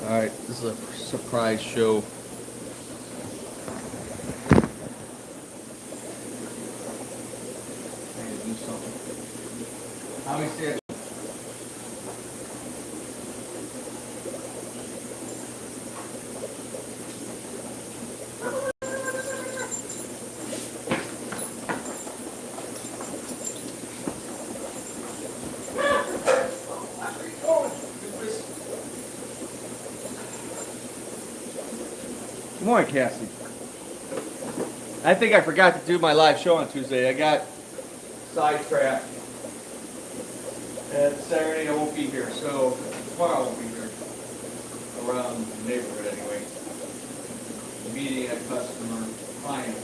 Alright, this is a surprise show. I need to do something. How many stairs? Good morning, Cassie. I think I forgot to do my live show on Tuesday. I got sidetracked. And Saturday I won't be here, so tomorrow I won't be here. Around the neighborhood anyway. Meeting a customer, client.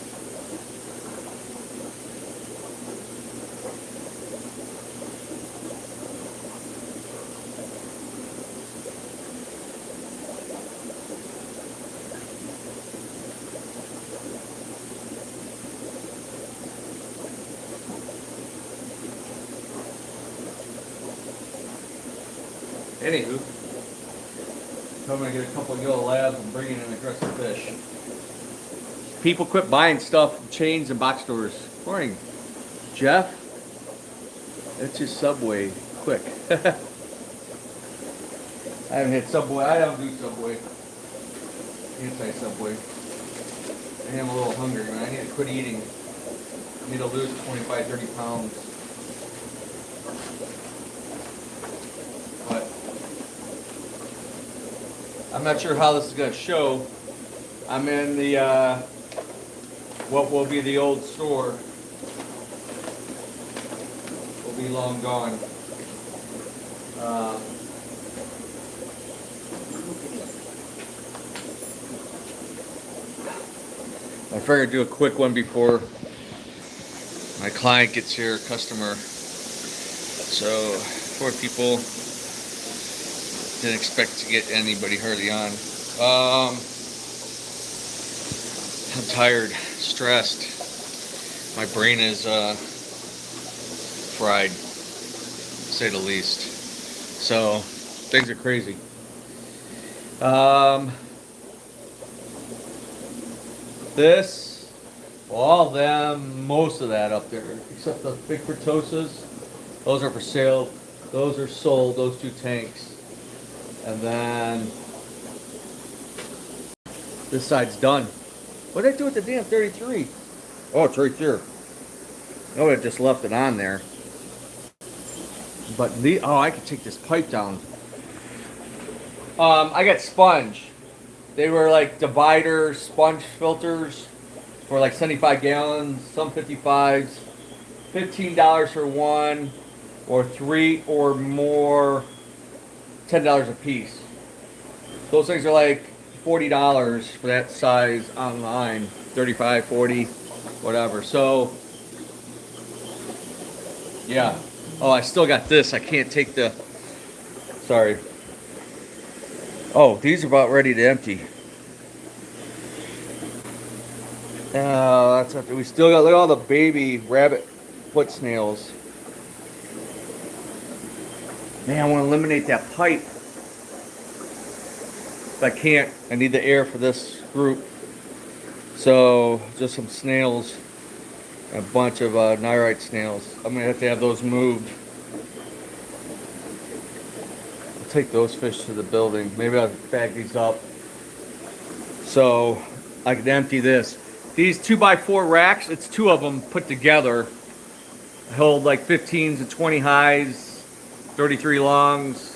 Anywho, so I'm gonna get a couple of yellow labs and bring in an aggressive fish. People quit buying stuff from chains and box stores. Morning, Jeff. It's just Subway. Quick. I haven't hit Subway. I don't do Subway. Anti-Subway. I am a little hungry, man. I need to quit eating. I need to lose 25, 30 pounds. But I'm not sure how this is going to show. I'm in the, what will be the old store. Will be long gone. I figured I'd do a quick one before my client gets here, customer. So, poor people. Didn't expect to get anybody hardly on. I'm tired, stressed. My brain is fried, to say the least. So, things are crazy. This, well, all of them, most of that up there, except the big Pertosas, those are for sale. Those are sold, those two tanks. And then this side's done. What did I do with the damn 33? Oh, it's right there. Oh, I just left it on there. But I could take this pipe down. I got sponge. They were like divider sponge filters for like 75 gallons, some 55s. $15 for one, or three or more, $10 a piece. Those things are like $40 for that size online, 35, 40, whatever. So, yeah. Oh, I still got this. I can't take the, sorry. Oh, these are about ready to empty. That's after we still got, look at all the baby rabbit foot snails. Man, I want to eliminate that pipe. But I can't. I need the air for this group. So, just some snails. A bunch of Nyrite snails. I'm going to have those moved. I'll take those fish to the building. Maybe I'll bag these up. So, I can empty this. These 2x4 racks, it's two of them put together. Hold like 15s and 20 highs, 33 longs,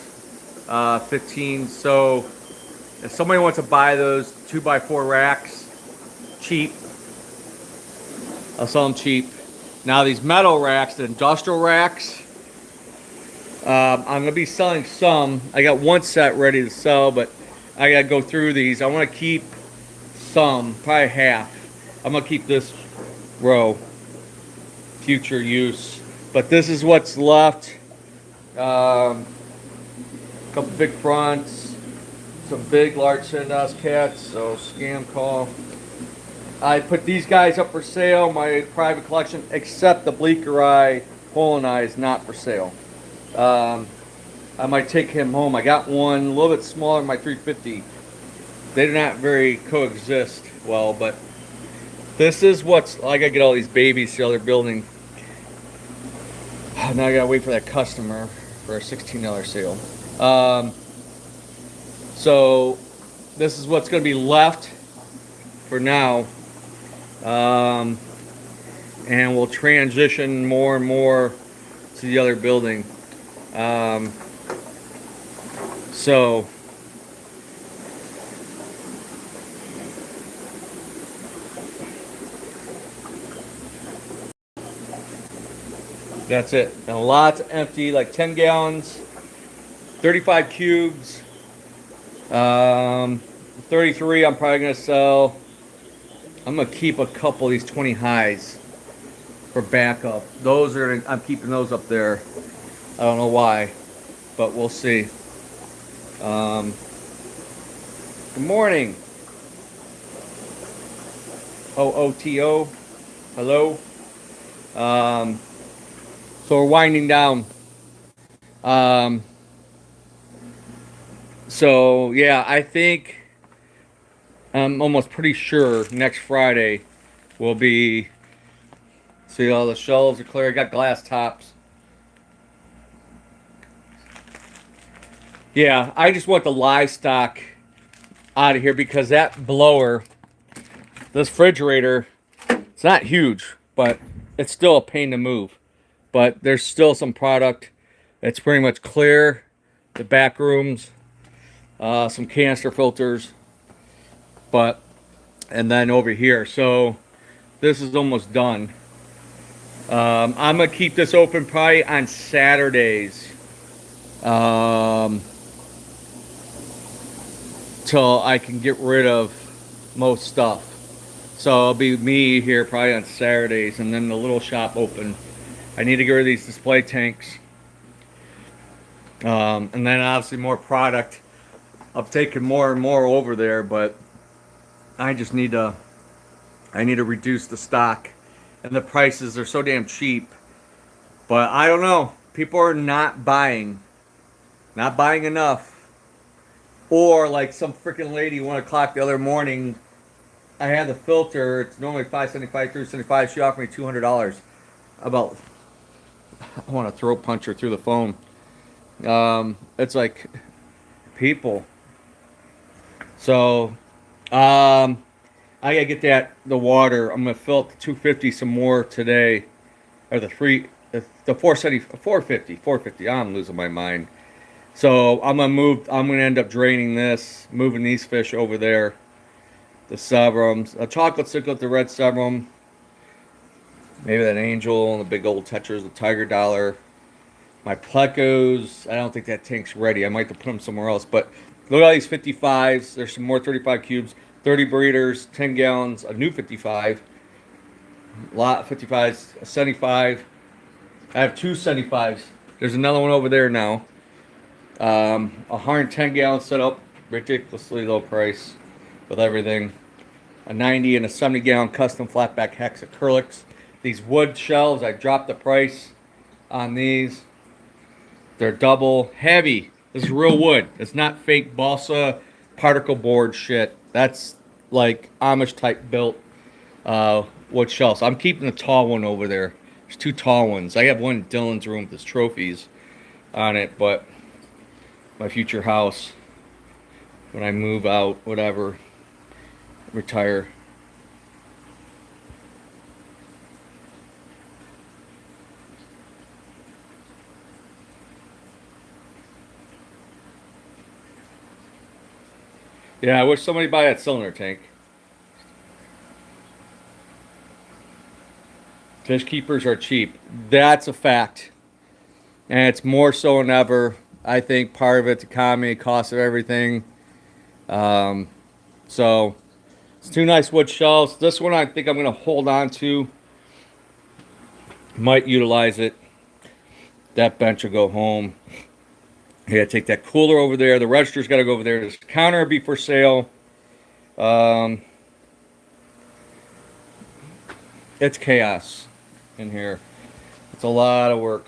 15. So if somebody wants to buy those 2x4 racks, cheap, I'll sell them cheap. Now these metal racks, the industrial racks, I'm going to be selling some. I got one set ready to sell, but I got to go through these. I want to keep some, probably half. I'm going to keep this row, future use. But this is what's left. Couple big fronts, some big large Sandus cats, so scam call. I put these guys up for sale, my private collection, except the Bleecker Eye Pollini is not for sale. I I might take him home. I got one a little bit smaller than my 350. They do not very coexist well, but this is what's, I gotta get all these babies to the other building. Now I gotta wait for that customer for a $16 sale. So this is what's gonna be left for now. And we'll transition more and more to the other building. So that's it. And lots empty, like 10 gallons, 35 cubes, 33 I'm probably gonna sell. I'm gonna keep a couple of these 20 highs for backup. Those are, I'm keeping those up there. I don't know why, but we'll see. Good morning. OOTO. Hello. So we're winding down. So yeah, I think I'm almost pretty sure next Friday will be. See, all the shelves are clear. I got glass tops. Yeah, I just want the livestock out of here because that blower, this refrigerator, it's not huge, but it's still a pain to move. But there's still some product. It's pretty much clear. The back rooms, some canister filters, and then over here. So this is almost done. I'm gonna keep this open probably on Saturdays. Till I can get rid of most stuff. So it'll be me here probably on Saturdays, and then the little shop open. I need to get rid of these display tanks. And then obviously more product. I'm taking more and more over there, but I just need to, I need to reduce the stock. And the prices are so damn cheap. But I don't know. People are not buying. Not buying enough. Or like some freaking lady 1 o'clock the other morning, I had the filter. It's normally $575, $375. She offered me $200. About, I want to throat punch her through the phone. It's like people. So, I gotta get the water. I'm gonna fill up the 250 some more today, or the 470, 450. I'm losing my mind. So I'm gonna end up draining this, moving these fish over there. The Severums, a chocolate cichlid, the red Severum, maybe that angel, and the big old tetras, the tiger dollar. My plecos, I don't think that tank's ready. I might have to put them somewhere else. But look at all these 55s. There's some more 35 cubes, 30 breeders, 10 gallons, a new 55. A lot of 55s, a 75. I have two 75s. There's another one over there now. 110 gallon setup, ridiculously low price with everything. A 90 and a 70 gallon custom flatback hex acrylics. These wood shelves, I dropped the price on these. They're double heavy. This is real wood. It's not fake balsa particle board shit. That's like Amish type built wood shelves. I'm keeping the tall one over there. There's two tall ones. I have one in Dylan's room with his trophies on it, but my future house, when I move out, whatever, retire. Yeah, I wish somebody buy that cylinder tank. Fish keepers are cheap. That's a fact. And it's more so than ever. I think part of it's economy, cost of everything. So it's two nice wood shelves. This one I think I'm going to hold on to. Might utilize it. That bench will go home. Yeah, take that cooler over there. The register's got to go over there. This counter will be for sale. It's chaos in here. It's a lot of work.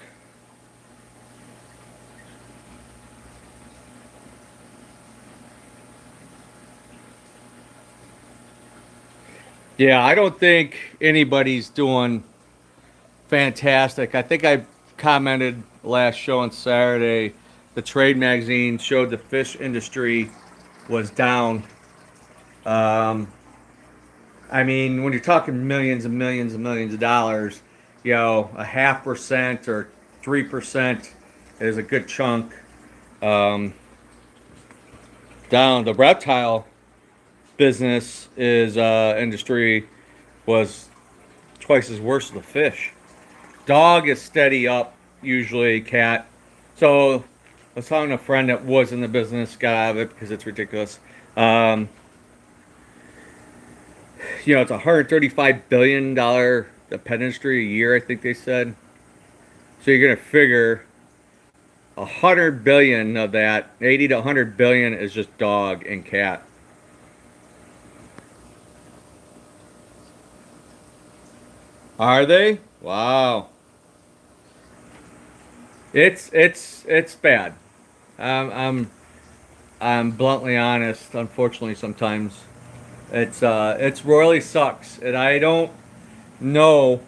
Yeah, I don't think anybody's doing fantastic. I think I commented last show on Saturday. The trade magazine showed the fish industry was down. Um, I mean, when you're talking millions and millions and millions of dollars, a 0.5% or 3% is a good chunk. Um, Down the reptile business is industry was twice as worse as the fish. Dog is steady up usually. Cat. So I was talking to a friend that was in the business, got out of it because it's ridiculous. Um, it's a $135 billion pet industry a year, I think they said. So you're gonna figure 100 billion of that, 80 to 100 billion, is just dog and cat. Are they? Wow. It's bad. Um, I'm I'm bluntly honest. Unfortunately, sometimes it's really sucks, and I don't know.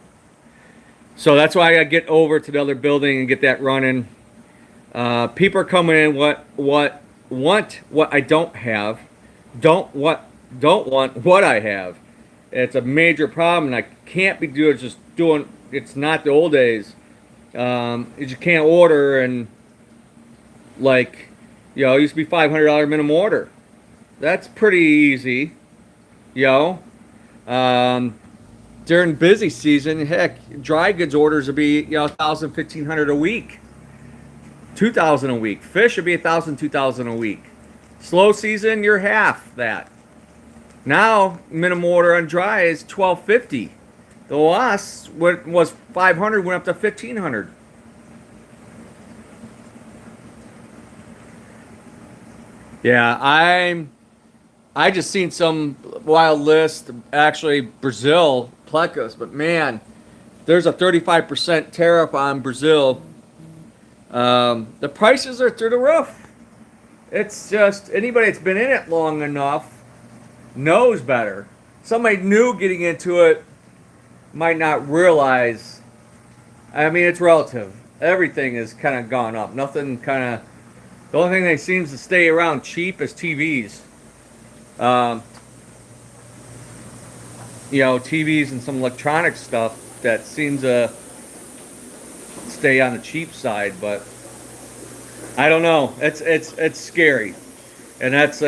So that's why I gotta get over to the other building and get that running. People are coming in what want what I don't have, don't want what I have. It's a major problem, and I can't be doing just doing. It's not the old days. You just can't order and like, it used to be $500 minimum order. That's pretty easy, yo. Um, During busy season, heck, dry goods orders would be 1,000, 1,500 a week, 2,000 a week. Fish would be 1,000, 2,000 a week. Slow season, you're half that. Now minimum order on dry is 1,250. The loss was 500, went up to 1,500. Yeah, I just seen some wild list. Actually, Brazil plecos, but man, there's a 35% tariff on Brazil. The prices are through the roof. It's just anybody that's been in it long enough knows better. Somebody new getting into it might not realize. I mean, it's relative. Everything is kind of gone up. Nothing kind of. The only thing that seems to stay around cheap is TVs. Um, TVs and some electronic stuff that seems to stay on the cheap side, but I don't know. It's scary, and that's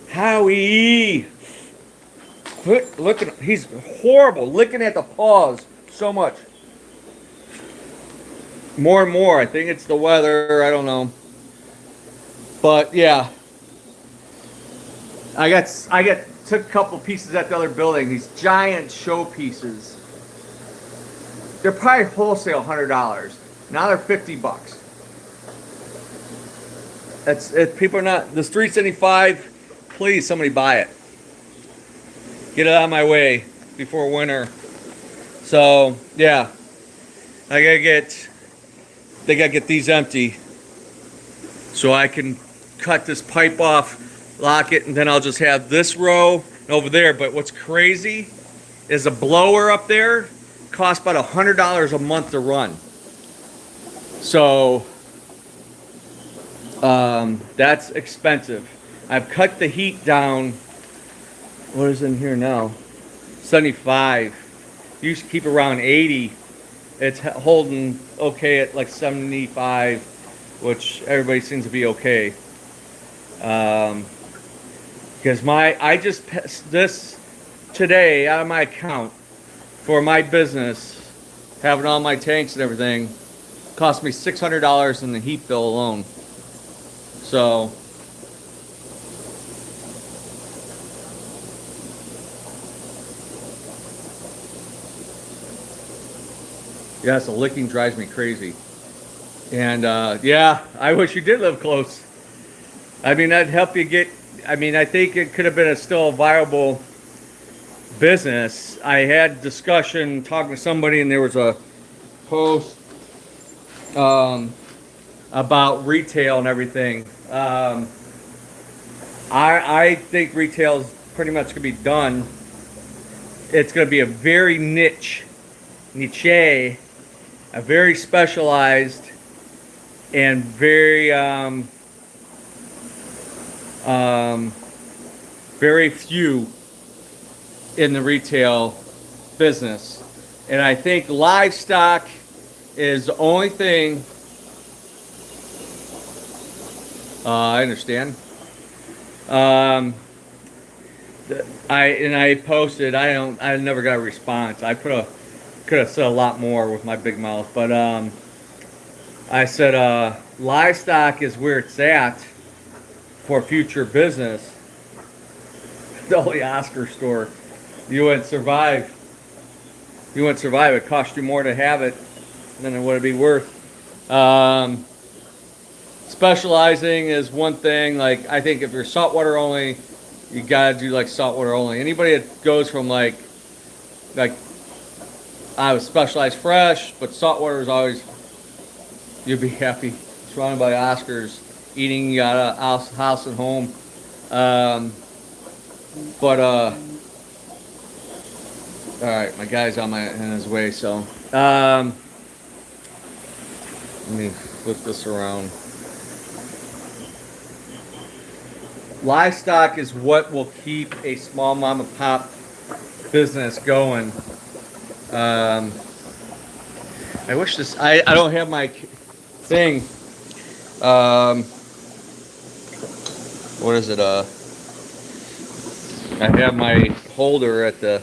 Howie. Look at, he's horrible. Licking at the paws so much. More and more. I think it's the weather. I don't know, but yeah, I got took a couple pieces at the other building. These giant show pieces. They're probably wholesale $100. Now they're $50. It's people are not the street 75. Please, somebody buy it. Get it out of my way before winter. So yeah, I gotta get. They gotta get these empty so I can cut this pipe off, lock it, and then I'll just have this row over there. But what's crazy is a blower up there costs about $100 a month to run. So that's expensive. I've cut the heat down. What is in here now? 75. You used to keep around 80. It's holding okay at like 75, which everybody seems to be okay. Because I just this today out of my account for my business, having all my tanks and everything, cost me $600 in the heat bill alone. So yeah, so licking drives me crazy. And yeah, I wish you did live close. I mean, that'd help you get. I mean, I think it could have been still a viable business. I had discussion talking to somebody, and there was a post um, about retail and everything. I think retail is pretty much gonna be done. it's going to be a very niche, a very specialized and very very few in the retail business. And I think livestock is the only thing. I understand. I posted. I never got a response. I could have said a lot more with my big mouth, but I said livestock is where it's at for future business. The only Oscar store, you wouldn't survive. You wouldn't survive. It cost you more to have it than it would be worth. Specializing is one thing. Like, I think if you're saltwater only, you gotta do like saltwater only. Anybody that goes from like I was specialized fresh, but saltwater is always, you'd be happy. Surrounded by Oscars, eating, you got a house and home. All right, my guy's in his way, so let me flip this around. Livestock is what will keep a small mom and pop business going. I wish this. I don't have my thing. What is it? I have my holder at the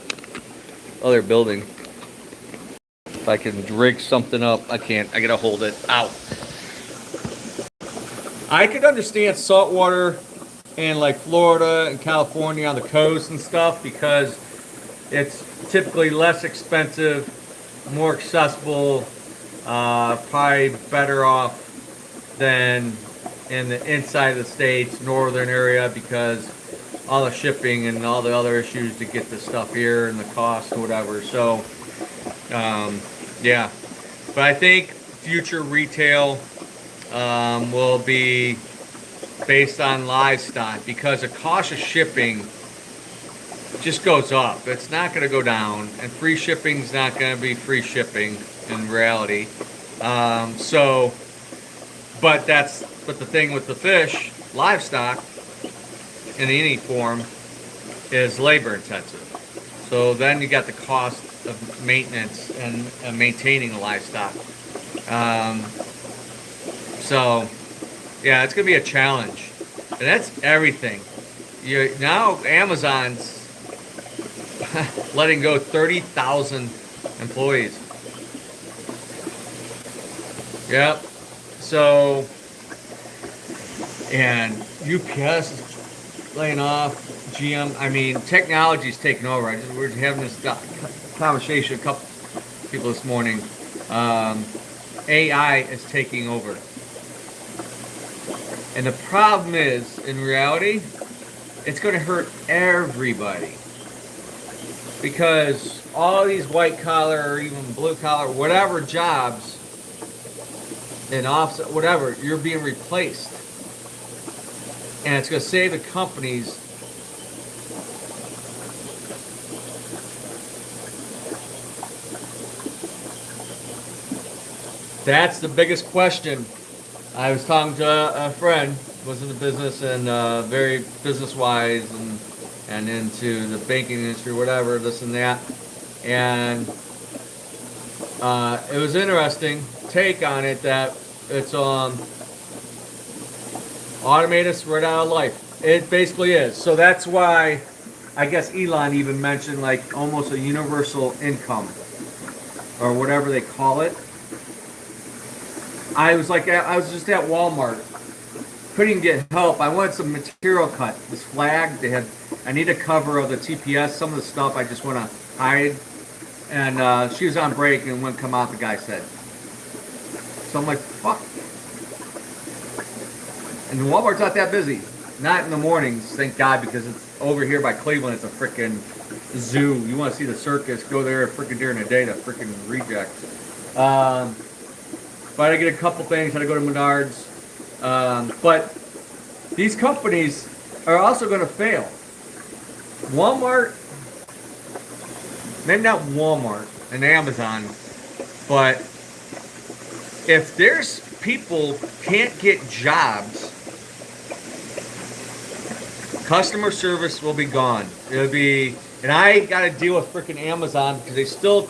other building. If I can rig something up, I can't. I gotta hold it out. I could understand saltwater in like Florida and California on the coast and stuff because it's typically less expensive, more accessible, probably better off than in the inside of the states, northern area, because all the shipping and all the other issues to get the stuff here and the cost or whatever. So, yeah. But I think future retail will be based on livestock because the cost of shipping just goes up. It's not going to go down, and free shipping is not going to be free shipping in reality. But the thing with the fish, livestock, in any form, is labor intensive. So then you got the cost of maintenance and maintaining the livestock. So yeah, it's gonna be a challenge, and that's everything. Now Amazon's letting go 30,000 employees. Yep. So, and UPS is laying off. GM. I mean, technology's taking over. We're having this conversation. A couple people this morning. AI is taking over. And the problem is, in reality, it's going to hurt everybody. Because all these white collar or even blue collar, whatever jobs, and offset, whatever, you're being replaced. And it's going to save the companies. That's the biggest question. I was talking to a friend who was in the business and very business-wise and into the banking industry, whatever, this and that. And it was interesting take on it that it's automate us right out of life. It basically is. So that's why I guess Elon even mentioned like almost a universal income or whatever they call it. I was just at Walmart. Couldn't get help. I wanted some material cut. This flag, I need a cover of the TPS. Some of the stuff I just want to hide. And she was on break and wouldn't come out, the guy said. So I'm like, fuck. And Walmart's not that busy. Not in the mornings, thank God, because it's over here by Cleveland. It's a freaking zoo. You want to see the circus, go there freaking during the day to freaking reject. But I get a couple things. Had to go to Menards. But these companies are also going to fail. Walmart maybe not Walmart and Amazon, but if there's people can't get jobs, customer service will be gone. It'll be, and I got to deal with freaking Amazon because they still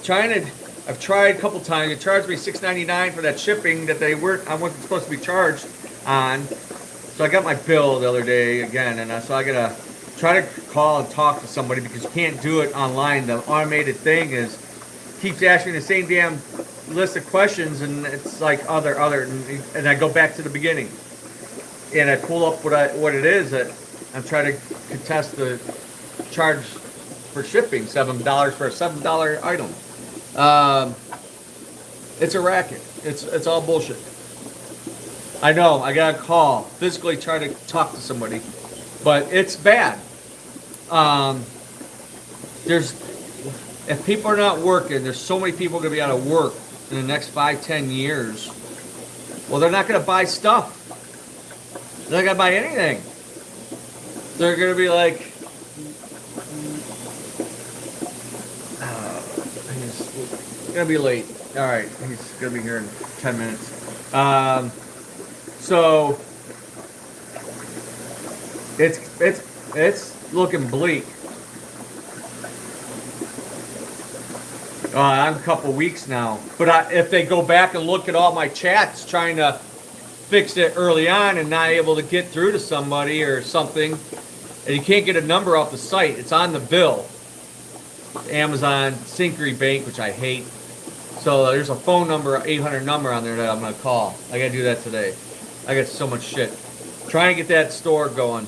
trying to. I've tried a couple times. They charged me $6.99 for that shipping that I wasn't supposed to be charged on. So I got my bill the other day again, and so I gotta try to call and talk to somebody because you can't do it online. The automated thing keeps asking the same damn list of questions, and it's like and I go back to the beginning, and I pull up what it is that I'm trying to contest the charge for shipping, $7 for a $7 item. It's a racket. It's all bullshit. I know. I gotta call, physically try to talk to somebody, but it's bad. If people are not working, there's so many people gonna be out of work in the next 5-10 years. Well, they're not gonna buy stuff. They're not gonna buy anything. They're gonna be like, he's gonna be late. All right, he's gonna be here in 10 minutes. So it's looking bleak. I'm a couple weeks now, but if they go back and look at all my chats trying to fix it early on and not able to get through to somebody or something, and you can't get a number off the site, it's on the bill. Amazon Synchrony Bank, which I hate. So there's a phone number, 800 number on there that I'm gonna call. I gotta do that today. I got so much shit. Trying to get that store going.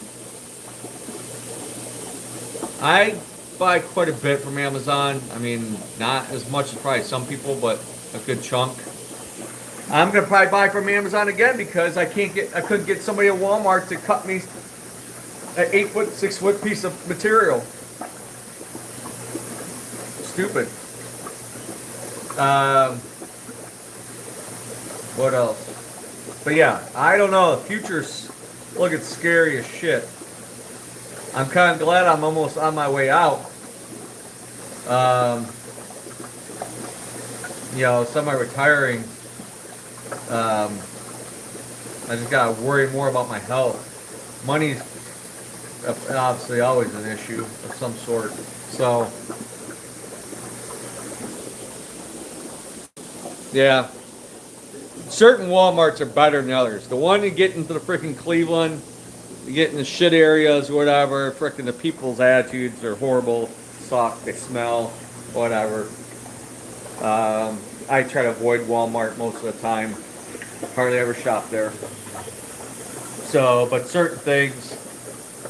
I buy quite a bit from Amazon. I mean, not as much as probably some people, but a good chunk. I'm gonna probably buy from Amazon again because I couldn't get somebody at Walmart to cut me an 8-foot, 6-foot piece of material. Stupid. What else? But yeah, I don't know. The future's looking scary as shit. I'm kind of glad I'm almost on my way out. Semi-retiring. I just gotta worry more about my health. Money's obviously always an issue of some sort. So, yeah. Certain Walmarts are better than others. The one you get into the freaking Cleveland, you get in the shit areas, whatever, freaking the people's attitudes are horrible, suck, they smell, whatever. I try to avoid Walmart most of the time. Hardly ever shop there. So, but certain things,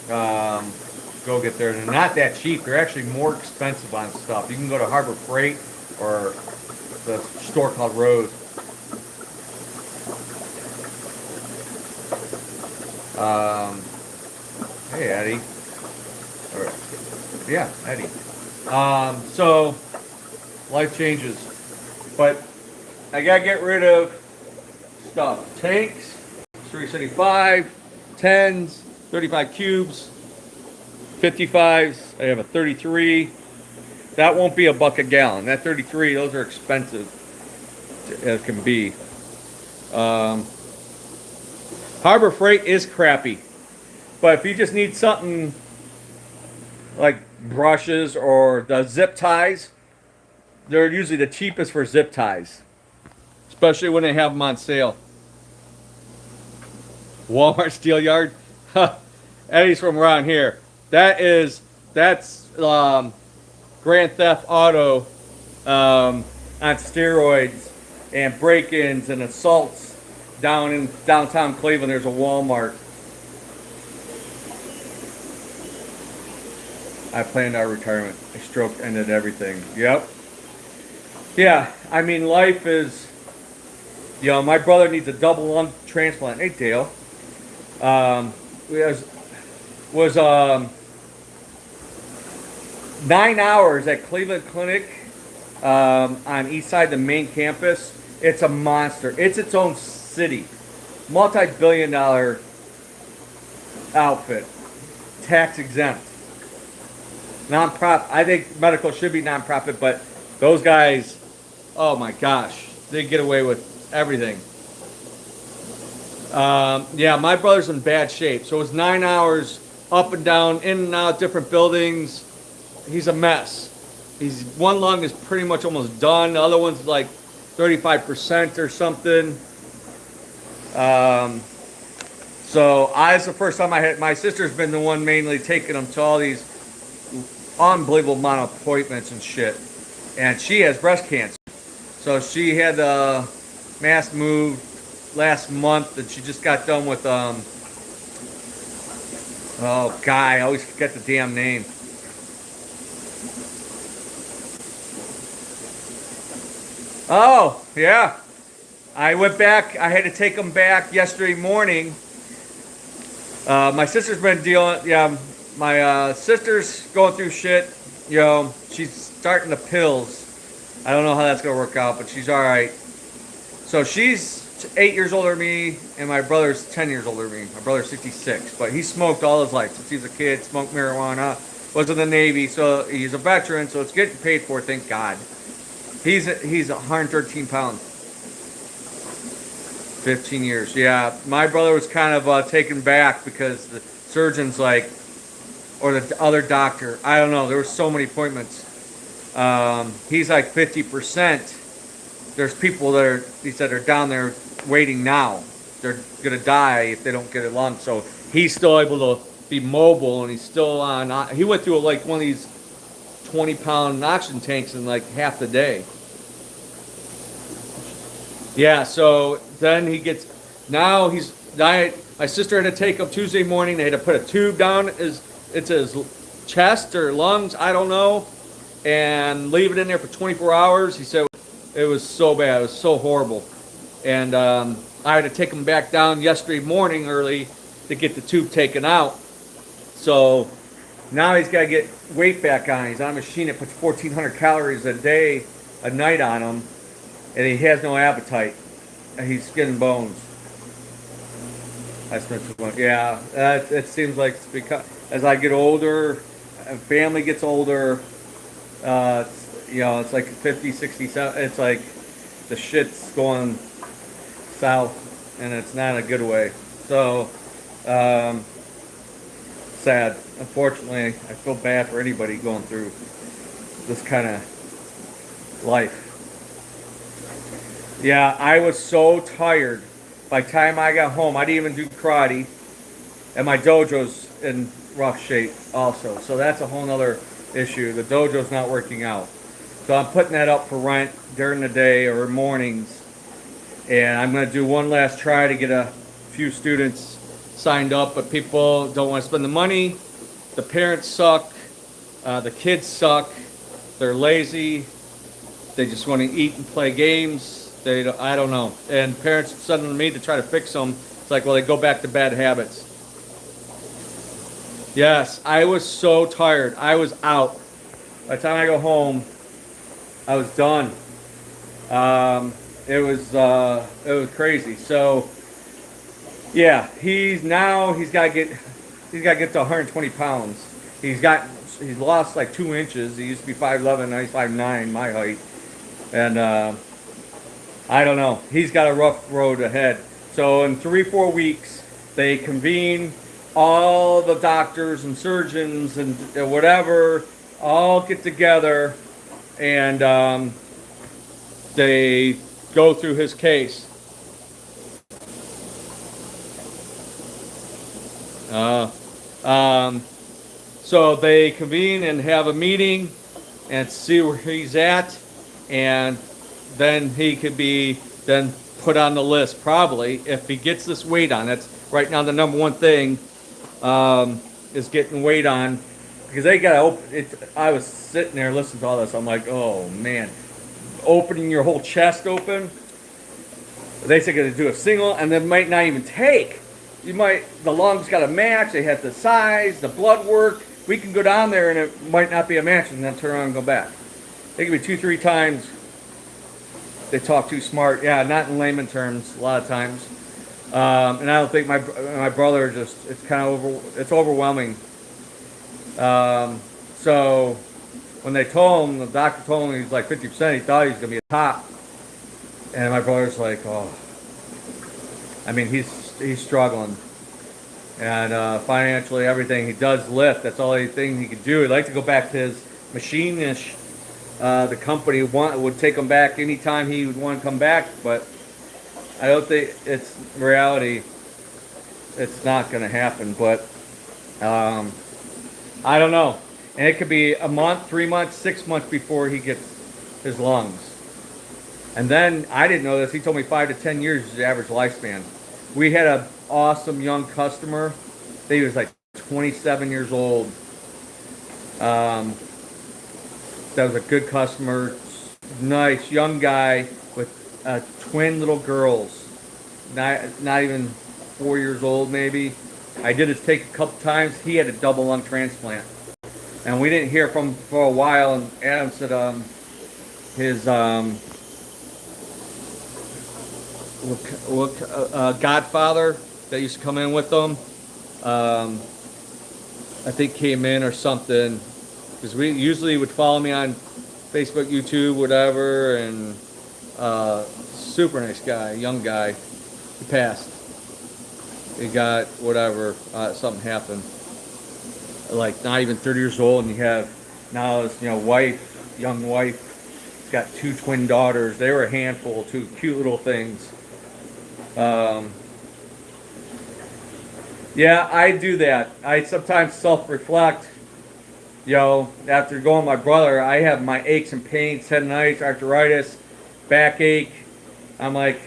go get there. They're not that cheap. They're actually more expensive on stuff. You can go to Harbor Freight or the store called Rose. Hey, Eddie. Yeah, Eddie. So, life changes. But I gotta get rid of stuff. Tanks, 375, 10s, 35 cubes, 55s. I have a 33. That won't be $1 a gallon. That 33, those are expensive as can be. Harbor Freight is crappy. But if you just need something like brushes or the zip ties, they're usually the cheapest for zip ties. Especially when they have them on sale. Walmart Steel Yard. Eddie's from around here. That's Grand Theft Auto on steroids and break-ins and assaults down in downtown Cleveland. There's a Walmart. I planned our retirement. A stroke ended everything. Yep. Yeah, I mean, life is, my brother needs a double lung transplant. Hey, Dale. Was 9 hours at Cleveland Clinic on east side of the main campus. It's a monster. It's its own city. Multi-billion-dollar outfit. Tax exempt. Non-profit. I think medical should be non-profit, but those guys, oh my gosh, they get away with everything. Yeah, my brother's in bad shape. So it's 9 hours up and down, in and out, different buildings. He's a mess. He's one lung is pretty much almost done. The other one's like 35% or something. So it's the first time I had. My sister's been the one mainly taking him to all these unbelievable amount of appointments and shit. And she has breast cancer. So she had the mass moved last month, and she just got done with I always forget the damn name. Oh, yeah. I went back. I had to take him back yesterday morning. My sister's been dealing. Yeah, my sister's going through shit. You know, she's starting the pills. I don't know how that's gonna work out, but she's all right. So she's 8 years older than me, and my brother's 10 years older than me. My brother's 66, but he smoked all his life since he was a kid. Smoked marijuana. Was in the Navy, so he's a veteran. So it's getting paid for. Thank God. He's 113 pounds. 15 years. Yeah, my brother was kind of taken back because the surgeon's like, or the other doctor. I don't know. There were so many appointments. He's like 50%. There's people that he said are down there waiting now. They're gonna die if they don't get it lung. So he's still able to be mobile, and he's still on. He went through like one of these 20-pound oxygen tanks in like half the day. Yeah, so then my sister had to take him Tuesday morning. They had to put a tube down into his chest or lungs, I don't know, and leave it in there for 24 hours. He said it was so bad. It was so horrible. And I had to take him back down yesterday morning early to get the tube taken out. So now he's got to get weight back on. He's on a machine that puts 1,400 calories a night on him, and he has no appetite. He's skin and bones. I spent too much. Yeah, it seems like it's because as I get older, family gets older. It's like 50, 60, it's like the shit's going south, and it's not a good way. So, sad. Unfortunately, I feel bad for anybody going through this kind of life. Yeah, I was so tired. By the time I got home, I didn't even do karate, and my dojo's in rough shape also. So that's a whole nother issue. The dojo's not working out. So I'm putting that up for rent during the day or mornings. And I'm going to do one last try to get a few students signed up, but people don't want to spend the money. The parents suck. The kids suck. They're lazy. They just want to eat and play games. I don't know. And parents send them to me to try to fix them. It's like, well, they go back to bad habits. Yes, I was so tired. I was out. By the time I go home, I was done. It was crazy. So, yeah, he's got to get to 120 pounds. He's lost like 2 inches. He used to be 5'11", now he's 5'9", my height. And I don't know. He's got a rough road ahead. So in 3-4 weeks, they convene all the doctors and surgeons and whatever, all get together, and they go through his case. So they convene and have a meeting and see where he's at, and then he could be then put on the list probably if he gets this weight on. That's right now the number one thing is getting weight on, because they got to open it. I was sitting there listening to all this. I'm like, oh man, opening your whole chest open. They said to do a single, and then might not even take. The lungs got to match. They have the size, the blood work. We can go down there and it might not be a match, and then turn around and go back. They could be 2-3 times. They talk too smart. Yeah, not in layman terms a lot of times. And I don't think my brother it's kind of it's overwhelming. So So when they told him, the doctor told him he was like 50%, he thought he was going to be a top. And my brother's like, oh, I mean, he's struggling. And financially, everything, he does lift. That's all thing he could do. He'd like to go back to his machine-ish. The company would take him back anytime he would want to come back, but I don't think it's reality. It's not going to happen, but I don't know. And it could be a month, 3 months, 6 months before he gets his lungs. And then I didn't know this. He told me 5 to 10 years is the average lifespan. We had an awesome young customer. I think he was like 27 years old. That was a good customer. Nice young guy with twin little girls. Not even 4 years old, maybe. I did his take a couple times. He had a double lung transplant. And we didn't hear from him for a while. And Adam said his godfather that used to come in with them, I think came in or something, because we usually would follow me on Facebook, YouTube, whatever, and super nice guy, young guy. He passed. He got whatever, something happened. Like not even 30 years old, and you have now his wife, young wife. He's got 2 twin daughters. They were a handful, 2 cute little things. Yeah, I do that. I sometimes self-reflect. After going with my brother, I have my aches and pains, tendonitis, arthritis, backache. I'm like,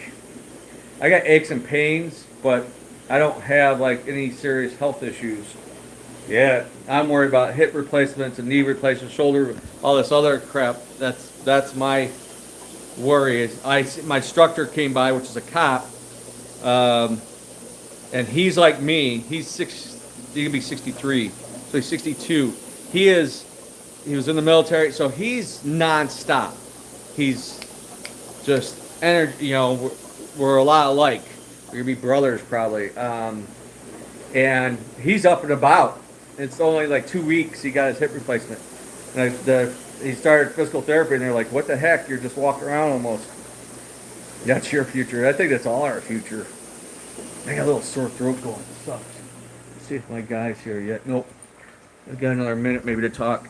I got aches and pains, but I don't have like any serious health issues. Yeah, I'm worried about hip replacements and knee replacements, shoulder, all this other crap. That's my worry. My instructor came by, which is a cop, and he's like me. He's he can be 63, so he's 62. He was in the military, so he's nonstop. He's just energy. We're a lot alike. We're gonna be brothers probably. And he's up and about. It's only like 2 weeks he got his hip replacement. And he started physical therapy, and they're like, "What the heck? You're just walking around almost." That's your future. I think that's all our future. I got a little sore throat going. It sucks. Let's see if my guy's here yet. Nope. I've got another minute maybe to talk.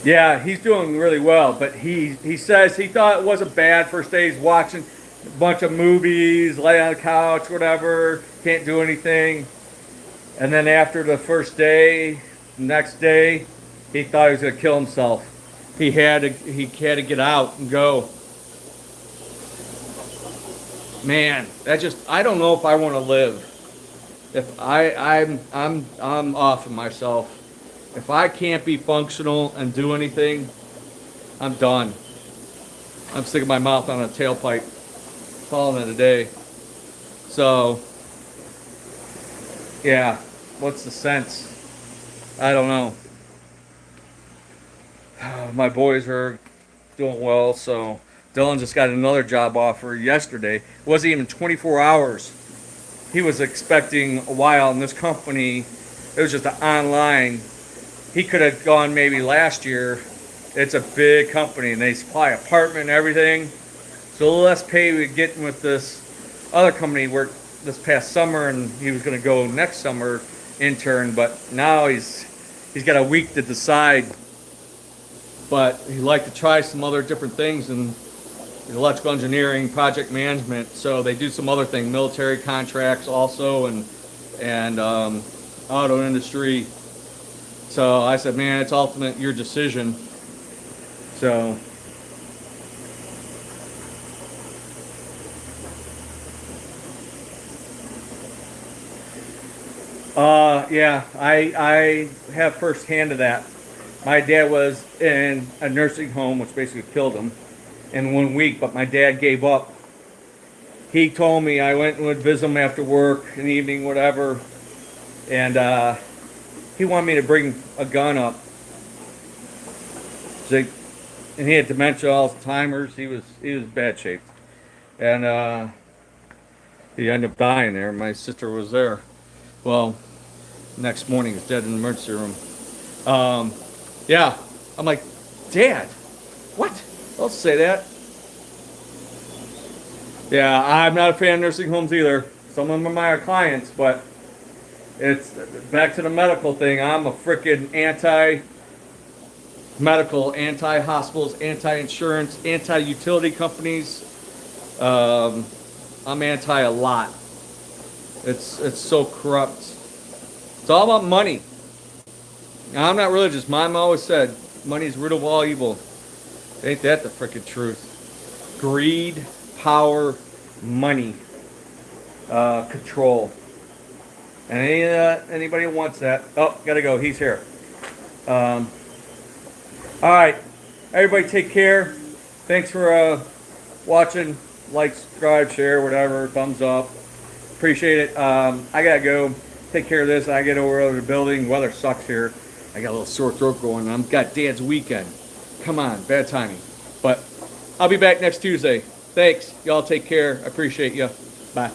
Yeah, he's doing really well, but he says he thought it wasn't bad first day. He's watching a bunch of movies, lay on the couch, whatever, can't do anything. And then after the first day, next day, he thought he was going to kill himself. He had to get out and go. Man, I don't know if I want to live. If I'm off of myself. If I can't be functional and do anything, I'm done. I'm sticking my mouth on a tailpipe, calling it a day. So, yeah, what's the sense? I don't know. My boys are doing well, so Dylan just got another job offer yesterday. It wasn't even 24 hours. He was expecting a while in this company. It was just an online. He could have gone maybe last year. It's a big company, and they supply apartment and everything. So the less pay we get with this other company worked this past summer, and he was going to go next summer intern, but now he's got a week to decide. But he'd like to try some other different things in electrical engineering, project management. So they do some other things, military contracts also, and auto industry. So I said, man, it's ultimate your decision. So yeah, I have first hand of that. My dad was in a nursing home, which basically killed him in 1 week, but my dad gave up. He told me, I went and would visit him after work in the evening, whatever, and he wanted me to bring a gun up. So, and he had dementia, Alzheimer's. He was in bad shape, and he ended up dying there. My sister was there. Well, Next morning, he's dead in the emergency room. Yeah, I'm like, Dad, what? Don't say that. Yeah, I'm not a fan of nursing homes either. Some of them are my clients, but it's back to the medical thing. I'm a freaking anti-medical, anti-hospitals, anti-insurance, anti-utility companies. I'm anti a lot. It's so corrupt. It's all about money. Now, I'm not religious. Mom always said, money's root of all evil. Ain't that the freaking truth? Greed, power, money, control. And anybody who wants that. Oh, gotta go. He's here. All right. Everybody take care. Thanks for watching. Like, subscribe, share, whatever. Thumbs up. Appreciate it. I gotta go take care of this. I get over to the building. Weather sucks here. I got a little sore throat going. I've got Dad's weekend. Come on, bad timing. But I'll be back next Tuesday. Thanks. Y'all take care. I appreciate you. Bye.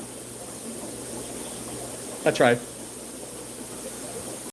I tried.